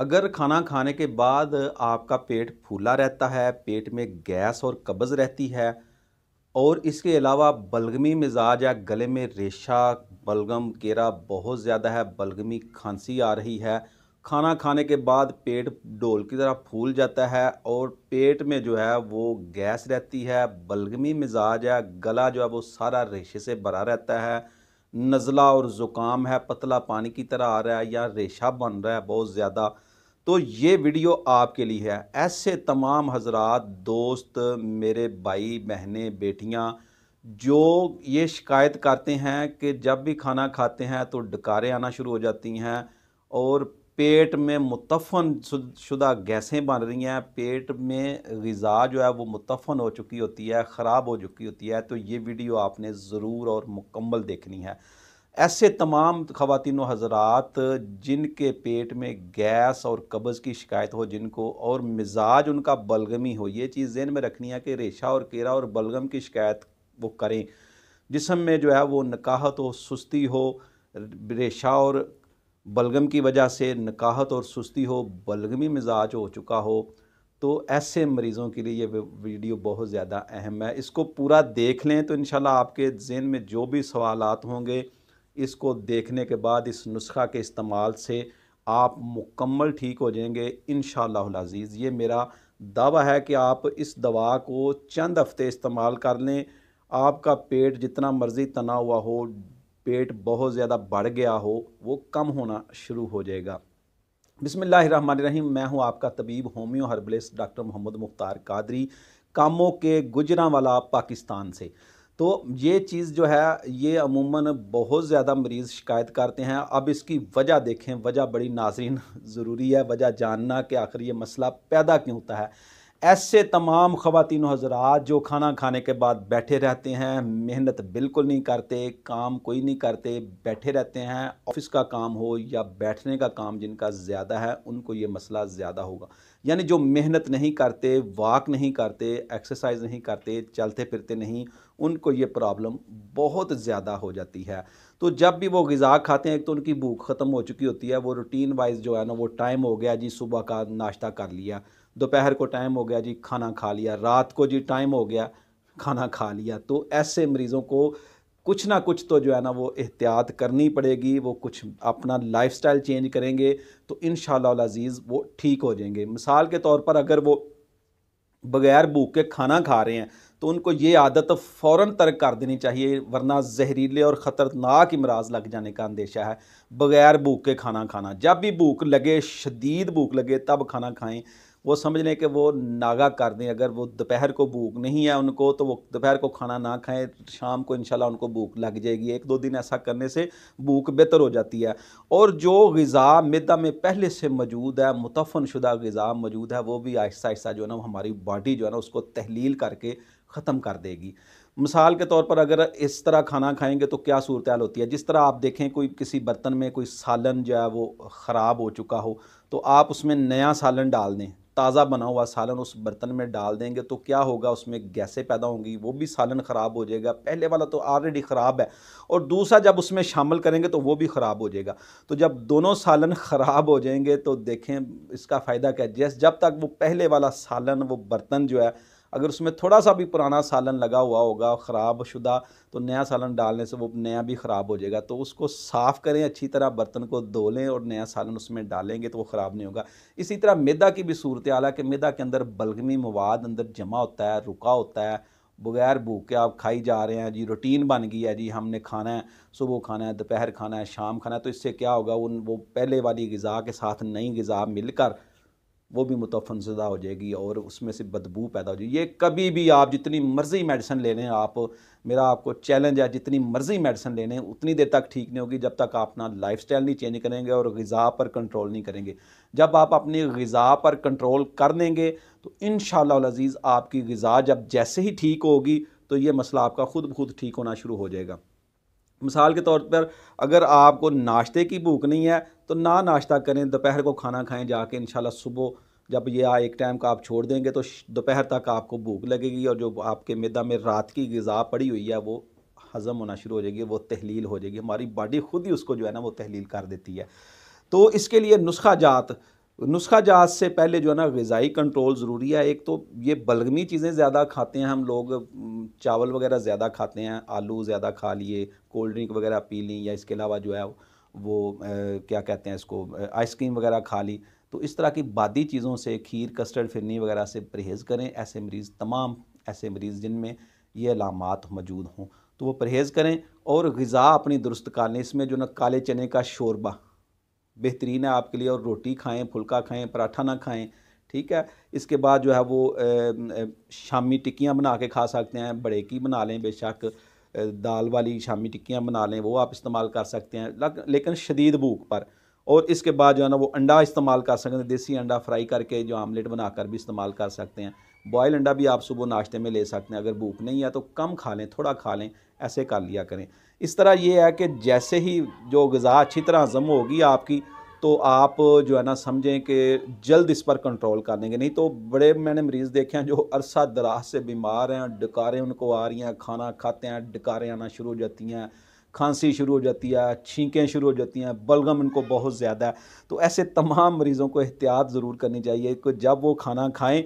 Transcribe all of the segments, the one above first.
अगर खाना खाने के बाद आपका पेट फूला रहता है, पेट में गैस और कब्ज़ रहती है और इसके अलावा बलगमी मिजाज या गले में रेशा, बलगम, केरा बहुत ज़्यादा है, बलगमी खांसी आ रही है, खाना खाने के बाद पेट डोल की तरह फूल जाता है और पेट में जो है वो गैस रहती है, बलगमी मिजाज है, गला जो है वो सारा रेशे से भरा रहता है, नज़ला और ज़ुकाम है, पतला पानी की तरह आ रहा है या रेशा बन रहा है बहुत ज़्यादा, तो ये वीडियो आपके लिए है। ऐसे तमाम हजरात, दोस्त, मेरे भाई बहनें, बेटियां जो ये शिकायत करते हैं कि जब भी खाना खाते हैं तो डकारें आना शुरू हो जाती हैं और पेट में मुतफ़न शुदा गैसें बन रही हैं, पेट में ग़िज़ा जो है वो मुतफ़न हो चुकी होती है, ख़राब हो चुकी होती है, तो ये वीडियो आपने ज़रूर और मुकम्मल देखनी है। ऐसे तमाम ख़वातीन व हज़रात जिनके पेट में गैस और कब्ज़ की शिकायत हो, जिनको और मिजाज उनका बलगमी हो, ये चीज़ ज़हन में रखनी है कि रेशा और केरा और बलगम की शिकायत वो करें। जिस्म में जो है वो नकाहत हो, सुस्ती हो, रेशा और बलगम की वजह से नकाहत और सुस्ती हो, बलगमी मिजाज हो चुका हो, तो ऐसे मरीज़ों के लिए ये वीडियो बहुत ज़्यादा अहम है। इसको पूरा देख लें तो इंशाल्लाह आपके ज़हन में जो भी सवालात होंगे, इसको देखने के बाद इस नुस्खा के इस्तेमाल से आप मुकम्मल ठीक हो जाएंगे इंशाअल्लाहुल अज़ीज़। ये मेरा दावा है कि आप इस दवा को चंद हफ़्ते इस्तेमाल कर लें, आपका पेट जितना मर्ज़ी तना हुआ हो, पेट बहुत ज़्यादा बढ़ गया हो, वो कम होना शुरू हो जाएगा। बिस्मिल्लाहिर्रहमानिर्रहीम। मैं हूं आपका तबीब homeo herbalist doctor Mohammad Mukhtar Qadri, कामों के गुजरांवाला पाकिस्तान से। तो ये चीज़ जो है ये अमूमन बहुत ज़्यादा मरीज़ शिकायत करते हैं। अब इसकी वजह देखें, वजह बड़ी नाज़रीन ज़रूरी है, वजह जानना कि आखिर ये मसला पैदा क्यों होता है। ऐसे तमाम ख़वातीन हज़रात जो खाना खाने के बाद बैठे रहते हैं, मेहनत बिल्कुल नहीं करते, काम कोई नहीं करते, बैठे रहते हैं, ऑफ़िस का काम हो या बैठने का काम जिनका ज़्यादा है, उनको ये मसला ज़्यादा होगा। यानी जो मेहनत नहीं करते, वॉक नहीं करते, एक्सरसाइज़ नहीं करते, चलते फिरते नहीं, उनको ये प्रॉब्लम बहुत ज़्यादा हो जाती है। तो जब भी वो ग़िज़ा खाते हैं, एक तो उनकी भूख ख़त्म हो चुकी होती है, वो रूटीन वाइज़ जो है ना, वो टाइम हो गया जी, सुबह का नाश्ता कर लिया, दोपहर को टाइम हो गया जी खाना खा लिया, रात को जी टाइम हो गया खाना खा लिया। तो ऐसे मरीज़ों को कुछ ना कुछ तो जो है ना वो एहतियात करनी पड़ेगी, वो कुछ अपना लाइफ़स्टाइल चेंज करेंगे तो इंशाअल्लाह अज़ीज़ वो ठीक हो जाएंगे। मिसाल के तौर पर अगर वो बगैर भूख के खाना खा रहे हैं तो उनको ये आदत फ़ौरन तर्क कर देनी चाहिए, वरना जहरीले और ख़तरनाक इमराज़ लग जाने का अंदेशा है। बगैर भूख के खाना खाना, जब भी भूख लगे, शदीद भूख लगे तब खाना खाएं। वो समझ लें कि वो नागा कर दें। अगर वो दोपहर को भूख नहीं है उनको तो वो दोपहर को खाना ना खाएं, शाम को इंशाल्लाह उनको भूख लग जाएगी। एक दो दिन ऐसा करने से भूख बेहतर हो जाती है। और जो ग़िज़ा मैदा में पहले से मौजूद है, मुतफ़न शुदा ग़िज़ा मौजूद है, वो भी आहिस्ता आहिस्ता जो है ना हमारी बॉडी जो है ना उसको तहलील करके ख़त्म कर देगी। मिसाल के तौर पर अगर इस तरह खाना खाएंगे तो क्या सूरत हाल होती है, जिस तरह आप देखें कोई किसी बर्तन में कोई सालन जो है वो ख़राब हो चुका हो तो आप उसमें नया सालन डाल दें, ताज़ा बना हुआ सालन उस बर्तन में डाल देंगे तो क्या होगा, उसमें गैसें पैदा होंगी, वो भी सालन ख़राब हो जाएगा। पहले वाला तो ऑलरेडी ख़राब है और दूसरा जब उसमें शामिल करेंगे तो वो भी ख़राब हो जाएगा। तो जब दोनों सालन ख़राब हो जाएंगे तो देखें इसका फ़ायदा क्या है। जब तक वो पहले वाला सालन, वो बर्तन जो है, अगर उसमें थोड़ा सा भी पुराना सालन लगा हुआ होगा ख़राब शुदा, तो नया सालन डालने से वो नया भी ख़राब हो जाएगा। तो उसको साफ़ करें अच्छी तरह, बर्तन को धो लें और नया सालन उसमें डालेंगे तो वो ख़राब नहीं होगा। इसी तरह मैदा की भी सूरत हाल है कि मैदा के अंदर बलगमी मवाद अंदर जमा होता है, रुका होता है, बगैर भूख के आप खाई जा रहे हैं जी, रूटीन बन गई है जी, हमने खाना है, सुबह खाना है, दोपहर खाना है, शाम खाना है। तो इससे क्या होगा, वो पहले वाली ग़िज़ा के साथ नई ग़िज़ा मिलकर वो भी मुतफ़नज़दा हो जाएगी और उसमें से बदबू पैदा हो जाएगी। ये कभी भी आप जितनी मर्ज़ी मेडिसिन ले लें, आप, मेरा आपको चैलेंज है, जितनी मर्ज़ी मेडिसिन ले लें उतनी देर तक ठीक नहीं होगी जब तक आप अपना लाइफ़स्टाइल नहीं चेंज करेंगे और ग़िज़ा पर कंट्रोल नहीं करेंगे। जब आप अपनी ग़िज़ा पर कंट्रोल कर देंगे तो इंशाअल्लाह अज़ीज़ आपकी ग़िज़ा जब जैसे ही ठीक होगी तो ये मसला आपका खुद ब खुद ठीक होना शुरू हो जाएगा। मिसाल के तौर पर अगर आपको नाश्ते की भूख नहीं है तो ना नाश्ता करें, दोपहर को खाना खाएं जाके, इंशाल्लाह सुबह जब ये एक टाइम का आप छोड़ देंगे तो दोपहर तक आपको भूख लगेगी और जो आपके मैदा में रात की ग़िज़ा पड़ी हुई है वो हज़म होना शुरू हो जाएगी, वो तहलील हो जाएगी। हमारी बॉडी खुद ही उसको जो है ना वो तहलील कर देती है। तो इसके लिए नुस्खा जात नुस्खा जात से पहले जो है ना ग़िज़ाई कंट्रोल ज़रूरी है। एक तो ये बलगमी चीज़ें ज़्यादा खाते हैं हम लोग, चावल वगैरह ज़्यादा खाते हैं, आलू ज़्यादा खा लिए, कोल्ड ड्रिंक वगैरह पी ली, या इसके अलावा जो है वो क्या कहते हैं इसको, आइसक्रीम वगैरह खा ली। तो इस तरह की बादी चीज़ों से, खीर, कस्टर्ड, फिरनी वगैरह से परहेज़ करें। ऐसे मरीज़, तमाम ऐसे मरीज़ जिनमें ये अलामात मौजूद हों तो वो परहेज़ करें और ग़िज़ा अपनी दुरुस्त कर लें। इसमें जो ना काले चने का शोरबा बेहतरीन है आपके लिए, और रोटी खाएं, फुल्का खाएं, पराठा ना खाएं, ठीक है। इसके बाद जो है वो शामी टिक्कियाँ बना के खा सकते हैं, बड़े की बना लें बेशक, दाल वाली शामी टिक्कियाँ बना लें, वो आप इस्तेमाल कर सकते हैं, लेकिन शदीद भूख पर। और इसके बाद जो है ना वो अंडा इस्तेमाल कर सकते हैं, देसी अंडा फ्राई करके जो आमलेट बनाकर भी इस्तेमाल कर सकते हैं। बॉयल अंडा भी आप सुबह नाश्ते में ले सकते हैं। अगर भूख नहीं है तो कम खा लें, थोड़ा खा लें, ऐसे कर लिया करें। इस तरह ये है कि जैसे ही जो ग़िज़ा अच्छी तरह हज़म होगी आपकी, तो आप जो है ना समझें कि जल्द इस पर कंट्रोल कर लेंगे। नहीं तो बड़े मैंने मरीज़ देखे हैं जो अरसा दराज से बीमार हैं, डकारें उनको आ रही हैं, खाना खाते हैं डकारें आना शुरू हो जाती हैं, खांसी शुरू हो जाती है, छींकें शुरू हो जाती हैं, बलगम इनको बहुत ज़्यादा है। तो ऐसे तमाम मरीज़ों को एहतियात ज़रूर करनी चाहिए कि जब वो खाना खाएं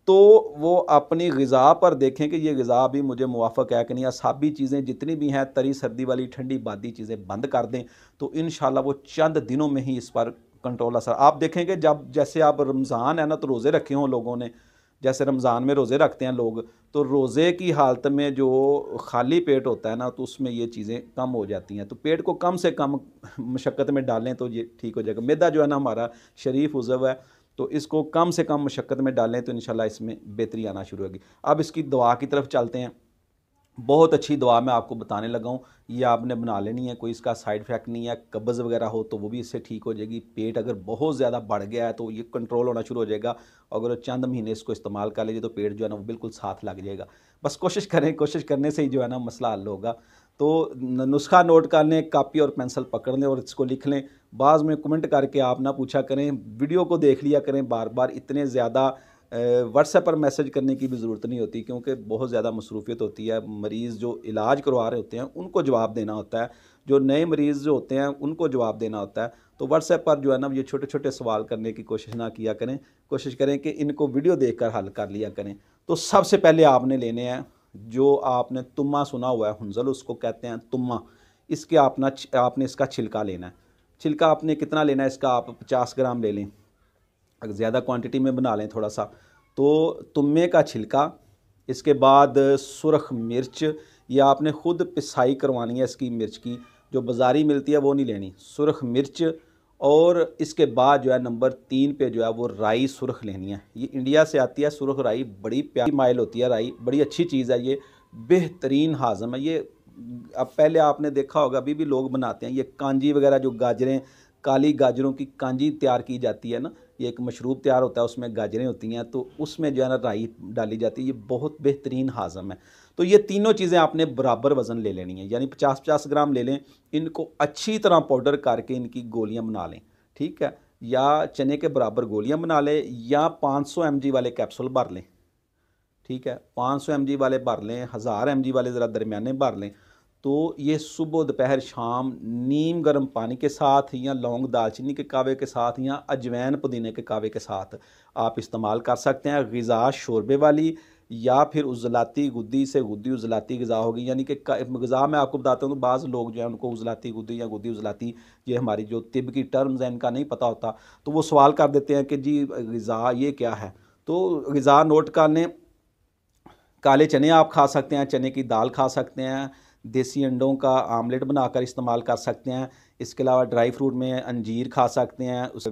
तो वो अपनी ग़िज़ा पर देखें कि ये ग़िज़ा भी मुझे मुवाफ़क़ है कि नहीं। असाबी चीज़ें जितनी भी हैं, तरी सर्दी वाली ठंडी बादी चीज़ें बंद कर दें, तो इंशाल्लाह वो चंद दिनों में ही इस पर कंट्रोल असर आप देखेंगे। जब जैसे आप रमज़ान है ना, तो रोज़े रखे हों लोगों ने, जैसे रमज़ान में रोज़े रखते हैं लोग, तो रोज़े की हालत में जो खाली पेट होता है ना, तो उसमें ये चीज़ें कम हो जाती हैं। तो पेट को कम से कम मशक्क़त में डालें तो ये ठीक हो जाएगा। मैदा जो है ना हमारा शरीफ उज़व है, तो इसको कम से कम मशक्क़त में डालें तो इंशाल्लाह इसमें बेहतरी आना शुरू होगी। अब इसकी दवा की तरफ चलते हैं। बहुत अच्छी दवा मैं आपको बताने लगा हूँ, ये आपने बना लेनी है, कोई इसका साइड इफ़ेक्ट नहीं है। कब्ज़ वगैरह हो तो वो भी इससे ठीक हो जाएगी। पेट अगर बहुत ज़्यादा बढ़ गया है तो ये कंट्रोल होना शुरू हो जाएगा। अगर चंद महीने इसको इस्तेमाल कर लीजिए तो पेट जो है ना वो बिल्कुल साथ लग जाएगा। बस कोशिश करें, कोशिश करने से ही जो है ना मसला हल होगा। तो नुस्खा नोट कर लें, कापी और पेंसिल पकड़ लें और इसको लिख लें। बाद में कमेंट करके आप ना पूछा करें, वीडियो को देख लिया करें बार बार। इतने ज़्यादा व्हाट्सएप पर मैसेज करने की भी ज़रूरत नहीं होती, क्योंकि बहुत ज़्यादा मसरूफ़ियत होती है। मरीज़ जो इलाज करवा रहे होते हैं उनको जवाब देना होता है, जो नए मरीज़ जो होते हैं उनको जवाब देना होता है। तो व्हाट्सएप पर जो है ना ये छोटे छोटे सवाल करने की कोशिश ना किया करें, कोशिश करें कि इनको वीडियो देखकर हल कर लिया करें। तो सबसे पहले आपने लेने हैं, जो आपने तुम्मा सुना हुआ है, हुंजल उसको कहते हैं, तुम्मा। इसके आपने इसका छिलका लेना है। छिलका आपने कितना लेना है इसका, आप 50 ग्राम ले लें। अगर ज़्यादा क्वांटिटी में बना लें थोड़ा सा, तो तुम्मे का छिलका, इसके बाद सुरख मिर्च, ये आपने ख़ुद पिसाई करवानी है इसकी मिर्च की, जो बाज़ारी मिलती है वो नहीं लेनी, सुरख मिर्च। और इसके बाद जो है नंबर 3 पे जो है वो राई सुरख लेनी है। ये इंडिया से आती है सुरख राई, बड़ी प्यारी माइल होती है राई, बड़ी अच्छी चीज़ है ये, बेहतरीन हाज़म है ये। अब पहले आपने देखा होगा, अभी भी लोग बनाते हैं ये कांजी वगैरह, जो गाजरें, काली गाजरों की कांजी तैयार की जाती है ना, ये एक मशरूब तैयार होता है, उसमें गाजरें होती हैं, तो उसमें जो है ना राई डाली जाती है। ये बहुत बेहतरीन हाज़म है। तो ये तीनों चीज़ें आपने बराबर वज़न ले लेनी है, यानी 50-50 ग्राम ले लें। इनको अच्छी तरह पाउडर करके इनकी गोलियां बना लें, ठीक है। या चने के बराबर गोलियां बना लें, या 500 mg वाले कैप्सूल भर लें, ठीक है। 500 mg वाले भर लें, 1000 mg वाले ज़रा दरमियाने भर लें। तो ये सुबह दोपहर शाम नीम गर्म पानी के साथ, या लौंग दालचीनी के कावे के साथ, या अजवैन पुदीने के कावे के साथ आप इस्तेमाल कर सकते हैं। ग़िज़ा शोरबे वाली, या फिर उज़लाती गुद्दी से गुद्दी उज़लाती ग़िज़ा होगी। यानी कि ग़िज़ा मैं आपको बताता हूँ, तो बाज़ लोग जो है उनको उज़लाती गुद्दी या गुद्दी उज़लाती, ये हमारी जो तिब की टर्म्स हैं इनका नहीं पता होता, तो वो सवाल कर देते हैं कि जी ग़िज़ा ये क्या है। तो ग़िज़ा नोट कर लें। काले चने आप खा सकते हैं, चने की दाल खा सकते हैं, देसी अंडों का आमलेट बनाकर इस्तेमाल कर सकते हैं। इसके अलावा ड्राई फ्रूट में अंजीर खा सकते हैं, उस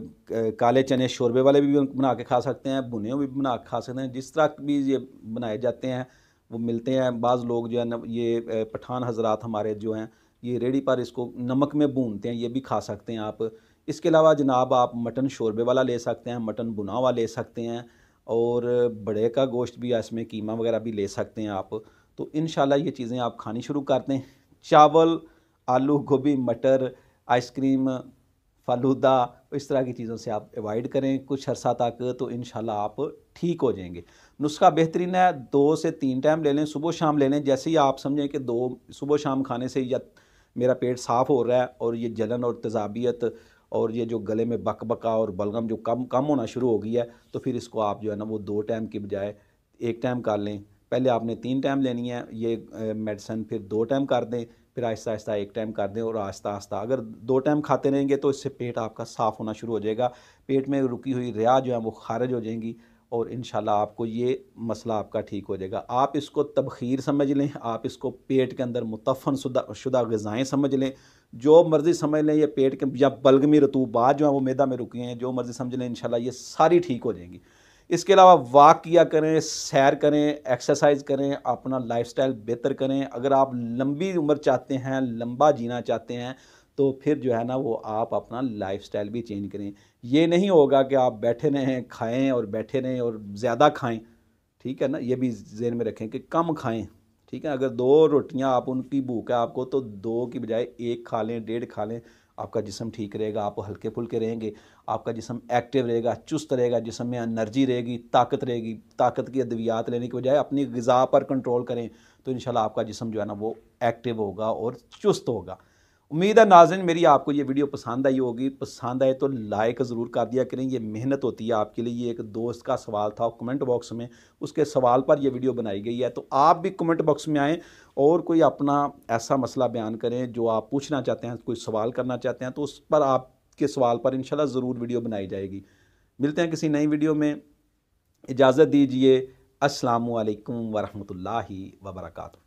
काले चने शोरबे वाले भी बना के खा सकते हैं, भुने हुए भी बना के खा सकते हैं। जिस तरह भी ये बनाए जाते हैं वो मिलते हैं। बाज़ लोग जो है ना, ये पठान हजरात हमारे जो हैं, ये रेडी पर इसको नमक में भूनते हैं, ये भी खा सकते हैं आप। इसके अलावा जनाब आप मटन शोरबे वाला ले सकते हैं, मटन भुना हुआ ले सकते हैं, और बड़े का गोश्त भी, इसमें कीमा वगैरह भी ले सकते हैं आप। तो इंशाल्लाह ये चीज़ें आप खानी शुरू कर दें। चावल, आलू, गोभी, मटर, आइसक्रीम, फालूदा, इस तरह की चीज़ों से आप अवॉइड करें कुछ अर्सा तक, तो इंशाल्लाह आप ठीक हो जाएंगे। नुस्खा बेहतरीन है, 2 से 3 टाइम ले लें, सुबह शाम ले लें। जैसे ही आप समझें कि 2 सुबह शाम खाने से या मेरा पेट साफ़ हो रहा है और ये जलन और तेज़ाबियत और ये जो गले में बकबका और बलगम जो कम कम होना शुरू हो गई है, तो फिर इसको आप जो है ना वो 2 टाइम की बजाय 1 टाइम कर लें। पहले आपने 3 टाइम लेनी है ये मेडिसिन, फिर 2 टाइम कर दें, फिर आहिस्ता आहिस्ता 1 टाइम कर दें और आहिस्ता आहिस्ता अगर 2 टाइम खाते रहेंगे तो इससे पेट आपका साफ़ होना शुरू हो जाएगा। पेट में रुकी हुई रिया जो है वो खारिज हो जाएंगी और इंशाल्लाह आपको ये मसला आपका ठीक हो जाएगा। आप इसको तबख़ीर समझ लें, आप इसको पेट के अंदर मुतफ़न शुदा ग़िज़ाएँ समझ लें, जो मर्ज़ी समझ लें। ये पेट के या बलगमी रतूबात जो हैं वो मैदा में रुकी हैं, जो मर्ज़ी समझ लें, इंशाल्लाह ये सारी ठीक हो जाएंगी। इसके अलावा वॉक किया करें, सैर करें, एक्सरसाइज करें, अपना लाइफस्टाइल बेहतर करें। अगर आप लंबी उम्र चाहते हैं, लंबा जीना चाहते हैं, तो फिर जो है ना वो आप अपना लाइफस्टाइल भी चेंज करें। ये नहीं होगा कि आप बैठे रहें, खाएं और बैठे रहें और ज़्यादा खाएं, ठीक है ना, ये भी ज़हन में रखें कि कम खाएं, ठीक है। अगर 2 रोटियां आप उनकी भूख है आपको, तो 2 की बजाय 1 खा लें, 1.5 खा लें। आपका जिस्म ठीक रहेगा, आप हल्के फुल्के रहेंगे, आपका जिस्म एक्टिव रहेगा, चुस्त रहेगा, जिस्म में एनर्जी रहेगी, ताकत रहेगी। ताकत की अद्वियात लेने की बजाय अपनी ग़िज़ा पर कंट्रोल करें, तो इंशाल्लाह आपका जिस्म जो है ना वो एक्टिव होगा और चुस्त होगा। उम्मीद है नाज़रीन मेरी आपको ये वीडियो पसंद आई होगी। पसंद आए तो लाइक ज़रूर कर दिया करें, ये मेहनत होती है आपके लिए। ये एक दोस्त का सवाल था कमेंट बॉक्स में, उसके सवाल पर ये वीडियो बनाई गई है। तो आप भी कमेंट बॉक्स में आएँ और कोई अपना ऐसा मसला बयान करें जो आप पूछना चाहते हैं, कोई सवाल करना चाहते हैं, तो उस पर आपके सवाल पर इंशाल्लाह ज़रूर वीडियो बनाई जाएगी। मिलते हैं किसी नई वीडियो में, इजाज़त दीजिए। अस्सलामु अलैकुम वरहमतुल्लाहि वबरकातुहू।